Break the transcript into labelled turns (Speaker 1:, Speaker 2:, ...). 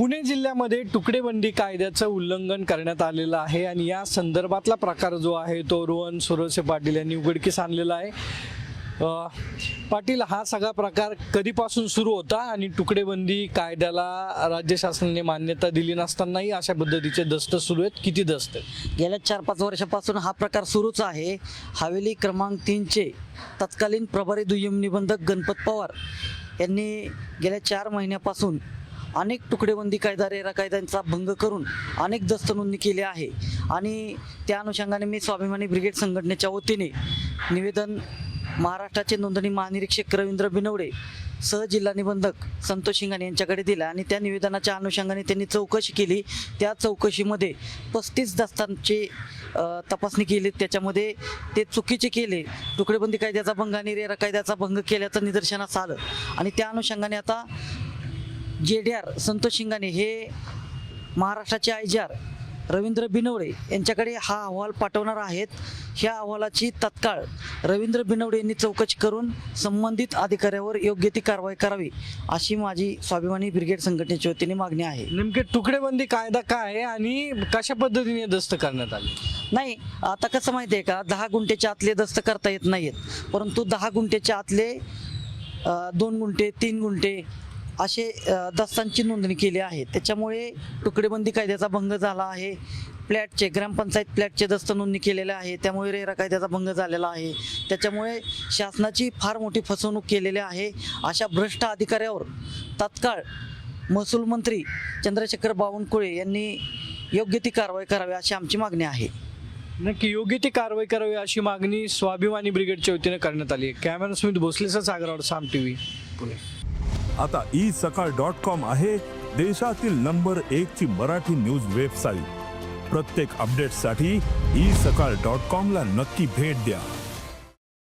Speaker 1: पुणे जिल्ह्यामध्ये तुकडेबंदी कायद्याचं उल्लंघन करण्यात आलेलं आहे आणि या संदर्भातला प्रकार जो आहे तो रोहन सुरसे पाटील यांनी उघडकीस आणलेला आहे। पाटील, हा सगळा प्रकार कधीपासून सुरू होता आणि तुकडेबंदी कायद्याला राज्य शासनाने मान्यता दिली नसतानाही अशा पद्धतीचे दस्त सुरू आहेत, किती दस्त आहेत?
Speaker 2: गेल्या 4-5 वर्षापासून हा प्रकार सुरूच आहे। हवेली क्रमांक 3चे तत्कालीन प्रभारी दुय्यम निबंधक गणपत पवार यांनी गेल्या 4 महिन्यापासून अनेक तुकडेबंदी कायदा रेरा कायद्यांचा भंग करून अनेक दस्त नोंदणी केली आहे आणि त्या अनुषंगाने मी स्वाभिमानी ब्रिगेड संघटनेच्या वतीने निवेदन महाराष्ट्राचे नोंदणी महानिरीक्षक रवींद्र बिनवडे सहजिल्हा निबंधक संतोष शिंगाणे यांच्याकडे दिला आणि त्या निवेदनाच्या अनुषंगाने त्यांनी चौकशी केली। त्या चौकशीमध्ये 35 दस्तांची तपासणी केली। त्याच्यामध्ये ते चुकीचे केले, तुकडेबंदी कायद्याचा भंग आणि रेरा कायद्याचा भंग केल्याचं निदर्शनास आलं आणि त्या अनुषंगाने आता JDR संतोष शिंगाणे हे महाराष्ट्राचे IGR रवींद्र बिनवडे यांच्याकडे हा अहवाल पाठवणार आहेत। ह्या अहवालाची तत्काळ रवींद्र बिनवडे यांनी चौकशी करून संबंधित अधिकाऱ्यावर योग्य ती कारवाई करावी अशी माझी स्वाभिमानी ब्रिगेड संघटनेच्या वतीने मागणी आहे।
Speaker 1: नेमके तुकडेबंदी कायदा काय आहे आणि कशा पद्धतीने दस्त करण्यात आले?
Speaker 2: नाही, आता कसं माहिती आहे का, 10 गुंठेच्या आतले दस्त करता येत नाहीत, परंतु 10 गुंठेच्या आतले 2 गुंठे 3 गुंठे असे दस्तांची नोंदणी केली आहे। त्याच्यामुळे तुकडेबंदी कायद्याचा भंग झाला आहे। फ्लॅटचे ग्रामपंचायत फ्लॅटचे दस्त नोंदणी केलेले आहे, त्यामुळे रेरा कायद्याचा भंग झालेला आहे। त्याच्यामुळे शासनाची फार मोठी फसवणूक केलेली आहे। अशा भ्रष्ट अधिकाऱ्यावर तात्काळ महसूल मंत्री चंद्रशेखर बावनकुळे यांनी योग्य ती कारवाई करावी अशी आमची मागणी आहे।
Speaker 1: नक्की योग्य ती कारवाई करावी अशी मागणी स्वाभिमानी ब्रिगेडच्या वतीने करण्यात आली आहे। कॅमेरा स्मिथ भोसलेचा सागरवाड, साम TV, पुणे।
Speaker 3: आता isakal.com आहे देशातील नंबर 1 ची मराठी न्यूज वेबसाईट। प्रत्येक अपडेटसाठी isakal.com ला नक्की भेट द्या।